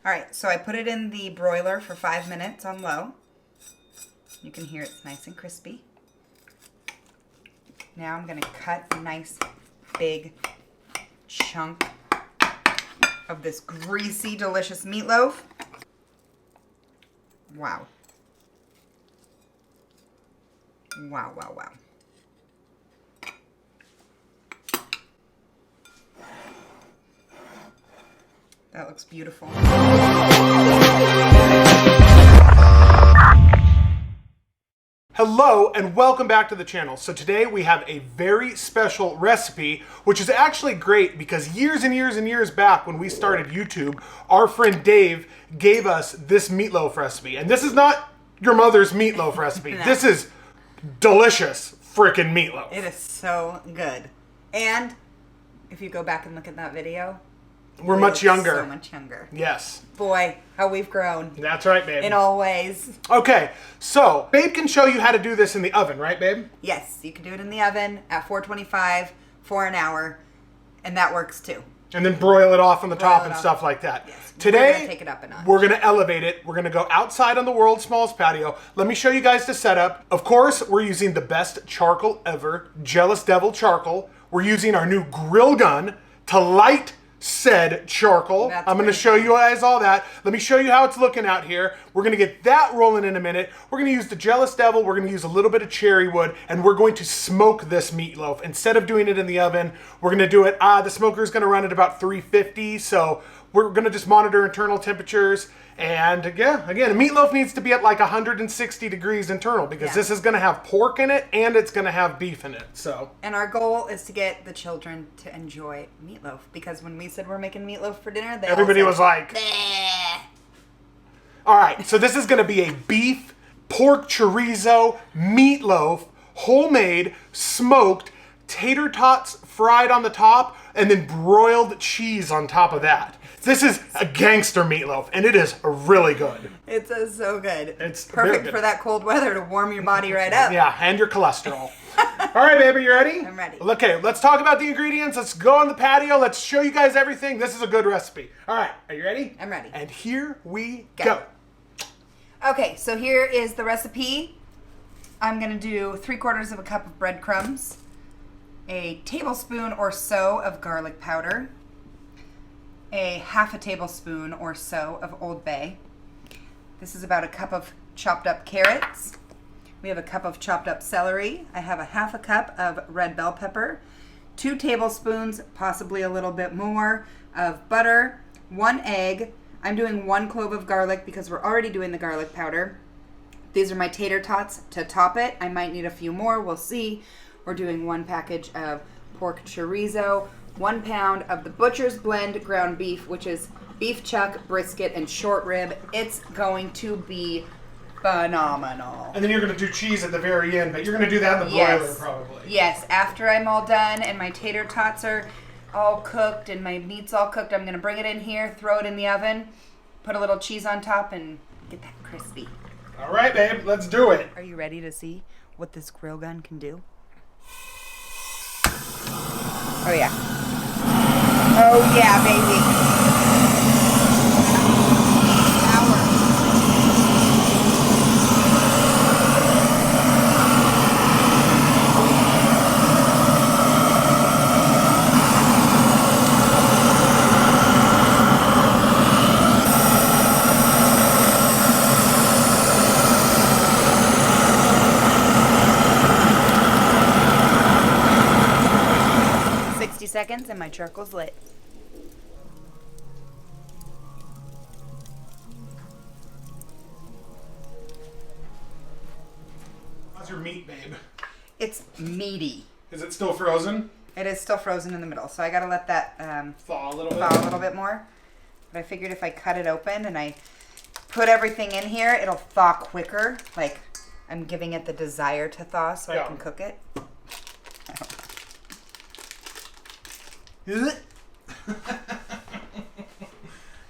All right, so I put it in the broiler for 5 minutes on low. You can hear it's nice and crispy. Now I'm gonna cut a nice big chunk of this greasy, delicious meatloaf. Wow. Wow, wow, wow. That looks beautiful. Hello and welcome back to the channel. So today we have a very special recipe, which is actually great because years and years and years back when we started YouTube, our friend Dave gave us this meatloaf recipe. And this is not your mother's meatloaf recipe. No. This is delicious freaking meatloaf. It is so good. And if you go back and look at that video, We're much younger. So much younger. Yes. Boy, how we've grown. That's right, babe. In all ways. Okay, so Babe can show you how to do this in the oven, right, babe? Yes, you can do it in the oven at 425 for an hour, and that works too. And then broil it off on the top it and off. stuff like that. Yes. Today, We're gonna take it up a notch. We're gonna elevate it. We're gonna go outside on the world's smallest patio. Let me show you guys the setup. Of course, we're using the best charcoal ever, Jealous Devil charcoal. We're using our new grill gun to light said charcoal. That's I'm going to great. show you guys all that. Let me show you how it's looking out here. We're going to get that rolling in a minute. We're going to use the Jealous Devil. We're going to use a little bit of cherry wood, and we're going to smoke this meatloaf. Instead of doing it in the oven, we're going to do it, the smoker is going to run at about 350, so we're going to just monitor internal temperatures. And yeah, again, meatloaf needs to be at like 160 degrees internal because this is going to have pork in it and it's going to have beef in it. So. And our goal is to get the children to enjoy meatloaf, because when we said we're making meatloaf for dinner, Everybody was like, bleh. All right, so this is going to be a beef, pork chorizo, meatloaf, homemade, smoked, tater tots fried on the top, and then broiled cheese on top of that. This is a gangster meatloaf, and it is really good. It's so good. It's perfect very good. for that cold weather to warm your body right up. Yeah, and your cholesterol. All right, baby, you ready? I'm ready. Okay, let's talk about the ingredients. Let's go on the patio. Let's show you guys everything. This is a good recipe. All right, are you ready? I'm ready. And here we go. Okay, so here is the recipe. I'm gonna do 3/4 of a cup of breadcrumbs, a tablespoon or so of garlic powder, a 1/2 tablespoon or so of Old Bay. This is about a cup of chopped up carrots. We have a cup of chopped up celery. I have a 1/2 cup of red bell pepper, 2 tablespoons, possibly a little bit more, of butter, 1 egg. I'm doing 1 clove of garlic because we're already doing the garlic powder. These are my tater tots to top it. I might need a few more, we'll see. We're doing 1 package of pork chorizo, 1 pound of the Butcher's Blend ground beef, which is beef chuck, brisket, and short rib. It's going to be phenomenal. And then you're going to do cheese at the very end, but you're going to do that in the broiler probably. Yes, after I'm all done and my tater tots are all cooked and my meat's all cooked, I'm going to bring it in here, throw it in the oven, put a little cheese on top, and get that crispy. All right, babe, let's do it. Are you ready to see what this grill gun can do? Oh yeah. Oh yeah, baby. Power. 60 seconds and my charcoal's lit. How's your meat, babe? It's meaty. Is it still frozen? It is still frozen in the middle, so I gotta let that Thaw a little bit. thaw a little bit more. But I figured if I cut it open and I put everything in here, it'll thaw quicker. Like, I'm giving it the desire to thaw so I can cook it.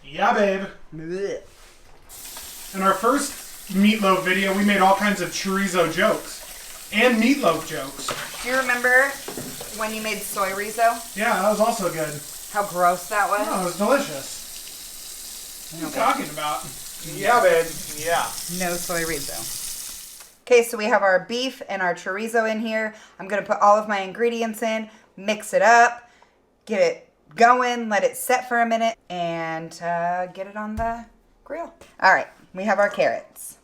Yeah, babe. In our first meatloaf video, we made all kinds of chorizo jokes and meatloaf jokes. Do you remember when you made soy rizo? Yeah, that was also good. How gross that was? Oh, it was delicious. What are you talking about? Yeah, babe. Yeah. No chorizo. Okay, so we have our beef and our chorizo in here. I'm going to put all of my ingredients in, mix it up, get it going, let it set for a minute, and get it on the grill. All right, we have our carrots.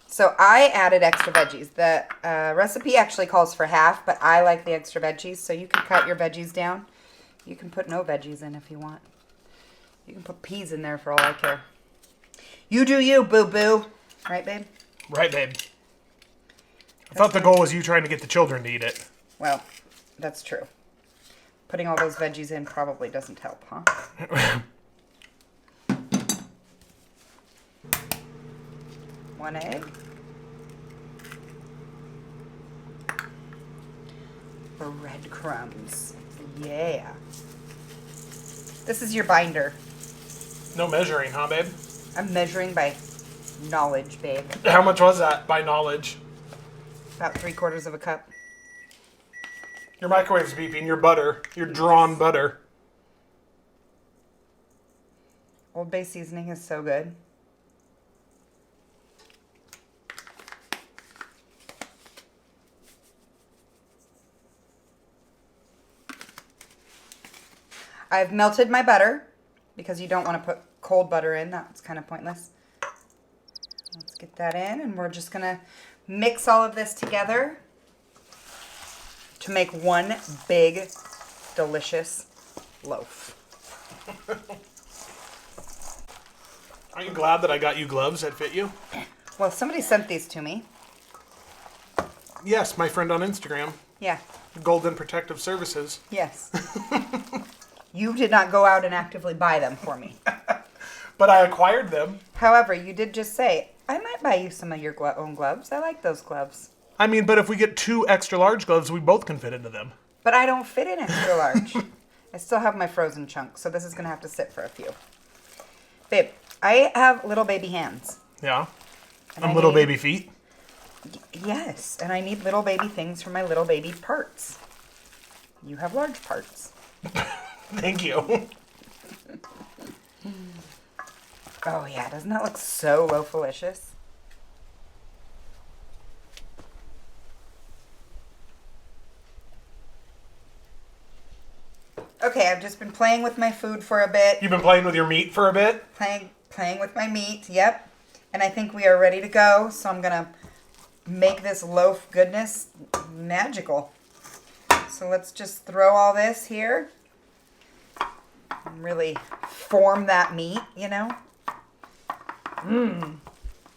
So I added extra veggies. The recipe actually calls for half, but I like the extra veggies, so you can cut your veggies down. You can put no veggies in if you want. You can put peas in there for all I care. You do you, boo-boo. Right, babe? Right, babe. I thought the goal was you trying to get the children to eat it. Well, that's true. Putting all those veggies in probably doesn't help, huh? 1 egg. Breadcrumbs. Yeah. This is your binder. No measuring, huh, babe? I'm measuring by knowledge, babe. How much was that by knowledge? About 3/4 of a cup. Your microwave's beeping. Your butter. Your drawn butter. Old Bay seasoning is so good. I've melted my butter because you don't want to put cold butter in. That's kind of pointless. Let's get that in, and we're just going to mix all of this together to make one big, delicious loaf. Are you glad that I got you gloves that fit you? Well, somebody sent these to me. Yes, my friend on Instagram. Yeah. Golden Protective Services. Yes. You did not go out and actively buy them for me. But I acquired them. However, you did just say, I might buy you some of your own gloves. I like those gloves. I mean, but if we get 2 extra large gloves, we both can fit into them. But I don't fit in extra large. I still have my frozen chunks, so this is going to have to sit for a few. Babe, I have little baby hands. Yeah. And Little baby feet. Yes, and I need little baby things for my little baby parts. You have large parts. Thank you. Oh yeah, doesn't that look so loaf-alicious? Okay, I've just been playing with my food for a bit. You've been playing with your meat for a bit? Playing with my meat, yep. And I think we are ready to go, so I'm gonna make this loaf goodness magical. So let's just throw all this here and really form that meat, you know?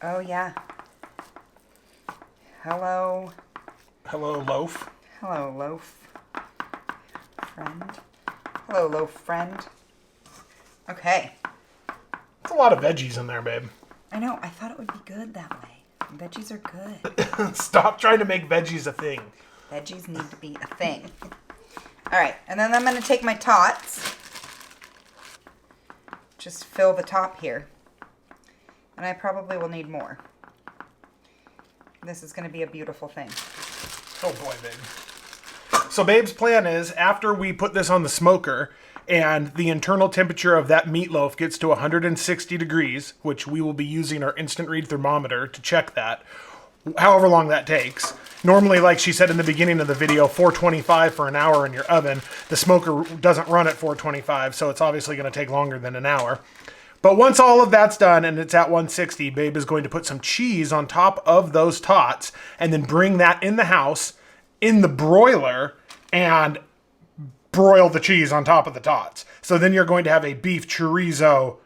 Oh yeah. Hello. Hello, loaf. Hello, loaf. Friend. Hello, loaf friend. Okay. That's a lot of veggies in there, babe. I know. I thought it would be good that way. Veggies are good. Stop trying to make veggies a thing. Veggies need to be a thing. All right. And then I'm going to take my tots. Just fill the top here. And I probably will need more. This is going to be a beautiful thing. Oh boy, babe. So babe's plan is, after we put this on the smoker and the internal temperature of that meatloaf gets to 160 degrees, which we will be using our instant read thermometer to check that, however long that takes. Normally, like she said in the beginning of the video, 425 for an hour in your oven. The smoker doesn't run at 425, so it's obviously going to take longer than an hour. But once all of that's done and it's at 160, babe is going to put some cheese on top of those tots and then bring that in the house, in the broiler, and broil the cheese on top of the tots. So then you're going to have a beef chorizo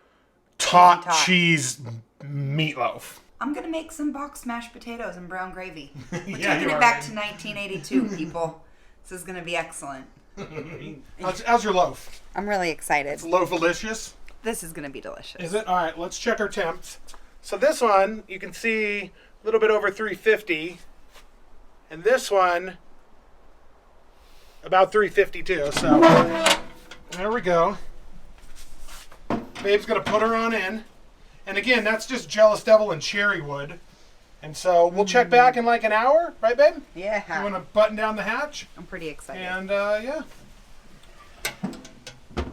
tot cheese meatloaf. I'm going to make some boxed mashed potatoes and brown gravy. We're Yeah, taking you it are, back babe. to 1982, people. This is going to be excellent. How's your loaf? I'm really excited. Loaf-alicious? This is going to be delicious. Is it? All right, let's check our temps. So this one, you can see a little bit over 350. And this one, about 352. So there we go. Babe's going to put her on in. And again, that's just Jealous Devil and cherry wood. And so we'll check back in like an hour, right, babe? Yeah. You want to button down the hatch? I'm pretty excited. And yeah.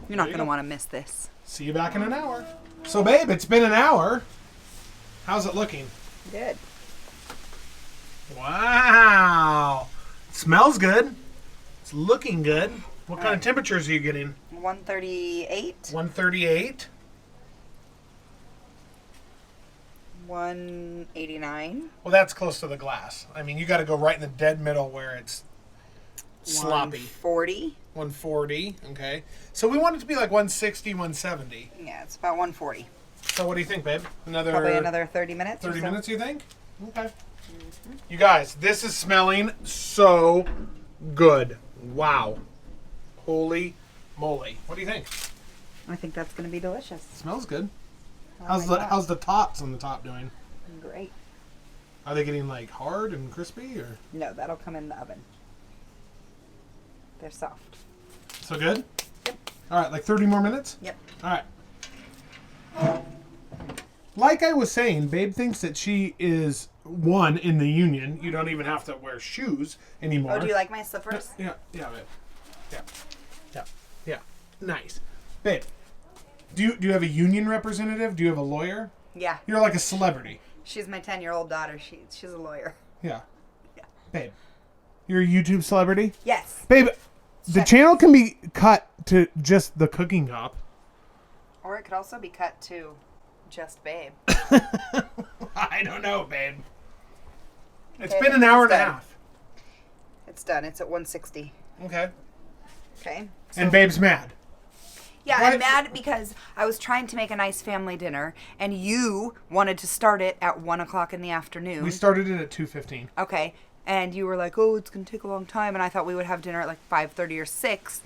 You're not going to want to miss this. See you back in an hour. So, babe, it's been an hour. How's it looking? Good. Wow. It smells good. It's looking good. What kind of temperatures are you getting? 138. 138. 189. Well, that's close to the glass. I mean, you got to go right in the dead middle where it's sloppy. 140. 140. Okay. So we want it to be like 160, 170. Yeah, it's about 140. So what do you think, babe? Probably another 30 minutes. 30 minutes, you think? Okay. You guys, this is smelling so good. Wow. Holy moly. What do you think? I think that's going to be delicious. It smells good. Oh How's the tots on the top doing? Great. Are they getting like hard and crispy or? No, that'll come in the oven. They're soft. So good? Yep. All right, like 30 more minutes? Yep. All right. Like I was saying, Babe thinks that she is one in the union. You don't even have to wear shoes anymore. Oh, do you like my slippers? Yeah, babe. Yeah. Nice. Babe, do you have a union representative? Do you have a lawyer? Yeah. You're like a celebrity. She's my 10-year-old daughter. She's a lawyer. Yeah. Yeah. Babe, you're a YouTube celebrity? Yes. Babe, the channel can be cut to just the cooking top. Or it could also be cut to just Babe. I don't know, babe. It's Okay, been an hour and a done. half. It's done. It's at 160. Okay. Okay. And Babe's mad. Yeah, Why- I'm mad because I was trying to make a nice family dinner, and you wanted to start it at 1 o'clock in the afternoon. We started it at 2:15. Okay. And you were like, oh, it's going to take a long time. And I thought we would have dinner at like 5:30 or 6.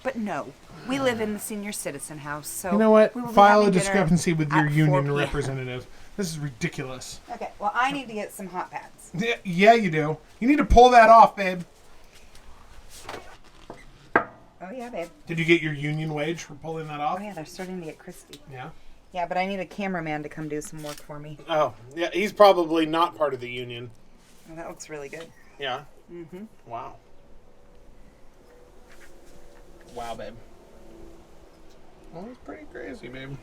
But no, we live in the senior citizen house. So You know what? we will be File a having dinner discrepancy with at your 4 union p.m. representative. This is ridiculous. Okay, well, I need to get some hot pads. Yeah, you do. You need to pull that off, babe. Oh, yeah, babe. Did you get your union wage for pulling that off? Oh, yeah, they're starting to get crispy. Yeah. Yeah, but I need a cameraman to come do some work for me. Oh, yeah. He's probably not part of the union. Oh, that looks really good. Yeah. Mm-hmm. Wow. Wow, babe. Well, it's pretty crazy, babe.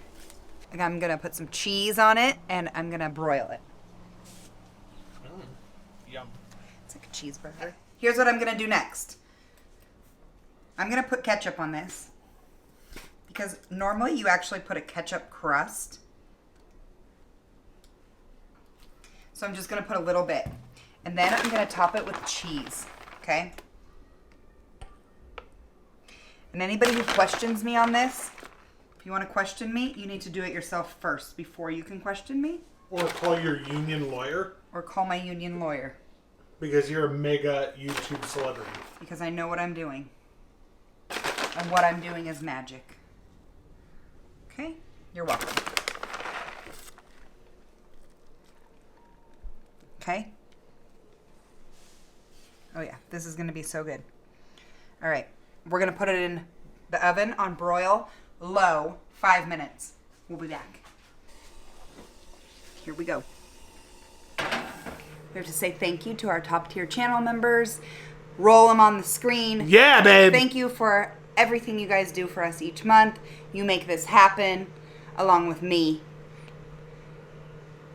And I'm going to put some cheese on it, and I'm going to broil it. Yum. It's like a cheeseburger. Here's what I'm going to do next. I'm going to put ketchup on this. Because normally you actually put a ketchup crust. So I'm just going to put a little bit. And then I'm going to top it with cheese. Okay? And anybody who questions me on this, if you want to question me, you need to do it yourself first before you can question me. Or call your union lawyer. Or call my union lawyer. Because you're a mega YouTube celebrity. Because I know what I'm doing. And what I'm doing is magic. Okay? You're welcome. Okay? Oh yeah, this is going to be so good. All right. We're going to put it in the oven on broil, low, 5 minutes. We'll be back. Here we go. We have to say thank you to our top tier channel members. Roll them on the screen. Yeah, babe. Thank you for everything you guys do for us each month. You make this happen, along with me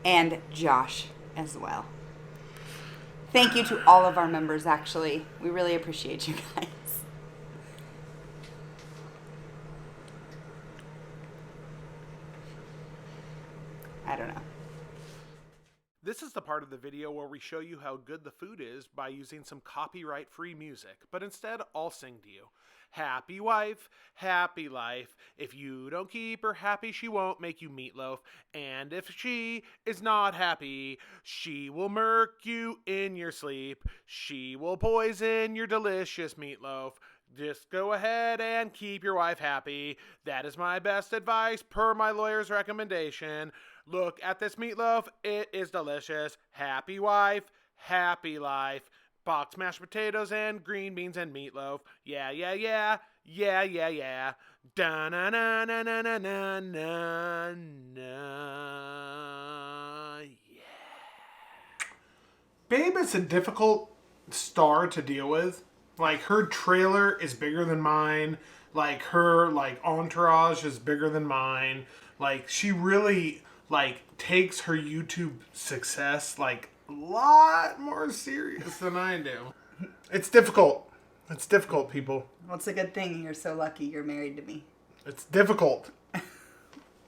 and Josh as well. Thank you to all of our members, actually. We really appreciate you guys. I don't know. This is the part of the video where we show you how good the food is by using some copyright-free music, but instead I'll sing to you. Happy wife, happy life. If you don't keep her happy, she won't make you meatloaf. And if she is not happy, she will murk you in your sleep. She will poison your delicious meatloaf. Just go ahead and keep your wife happy. That is my best advice per my lawyer's recommendation. Look at this meatloaf. It is delicious. Happy wife, happy life. Boxed mashed potatoes and green beans and meatloaf. Yeah, yeah, yeah. Yeah, yeah, yeah. Da-na-na-na-na-na-na-na. Yeah. Babe is a difficult star to deal with. Like, her trailer is bigger than mine. Like, her, like, entourage is bigger than mine. Like, she really, like, takes her YouTube success, like, a lot more serious than I do. It's difficult. It's difficult, people. Well, it's a good thing you're so lucky you're married to me. It's difficult.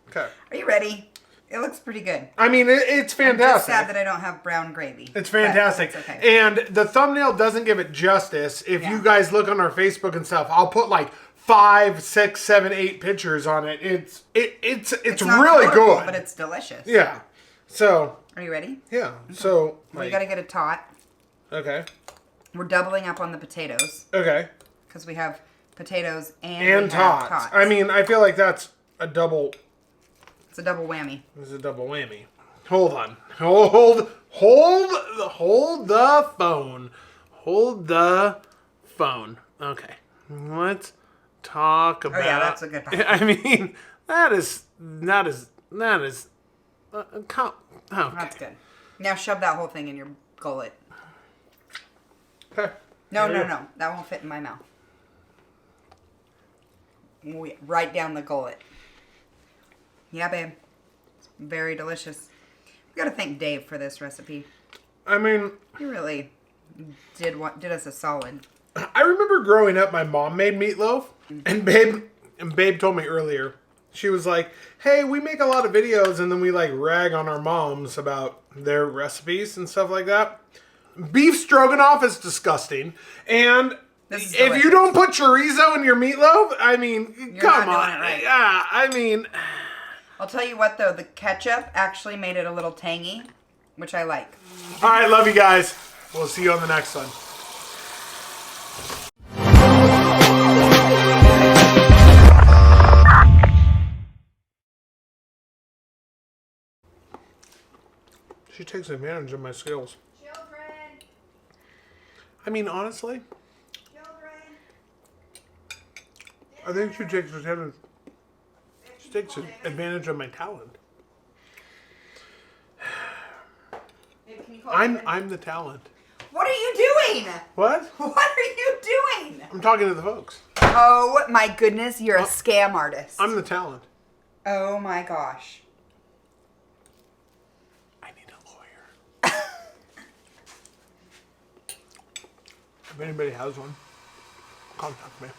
Okay. Are you ready? It looks pretty good. I mean, it's fantastic. I'm just sad that I don't have brown gravy. It's fantastic. It's okay. And the thumbnail doesn't give it justice. If you guys look on our Facebook and stuff, I'll put like 5, 6, 7, 8 pictures on it. It's not really colorful, good. but it's delicious. Yeah. So. Are you ready? Yeah. Okay. So. We gotta get a tot. Okay. We're doubling up on the potatoes. Okay. Because we have potatoes and tots. I mean, I feel like that's a double. It's a double whammy. It's a double whammy. Hold on. Hold the phone. Hold the phone. Okay. Let's talk about. Oh yeah, that's a good part. I mean, that is. Okay. That's good. Now shove that whole thing in your gullet. Okay. No. That won't fit in my mouth. Right down the gullet. Yeah, babe. It's very delicious. We gotta thank Dave for this recipe. I mean, He really did us a solid. I remember growing up, my mom made meatloaf, and Babe told me earlier, she was like, hey, we make a lot of videos, and then we like rag on our moms about their recipes and stuff like that. Beef stroganoff is disgusting, and if you don't put chorizo in your meatloaf, I mean, You're come not on. doing it right. Yeah, I mean. I'll tell you what, though. The ketchup actually made it a little tangy, which I like. All right, love you guys. We'll see you on the next one. She takes advantage of my skills. Children. I mean, honestly, Children. I think she takes advantage. She takes advantage of my talent. Babe, can you call I'm the talent. What are you doing? What? What are you doing? I'm talking to the folks. Oh my goodness, you're a scam artist. I'm the talent. Oh my gosh. I need a lawyer. If anybody has one, contact me.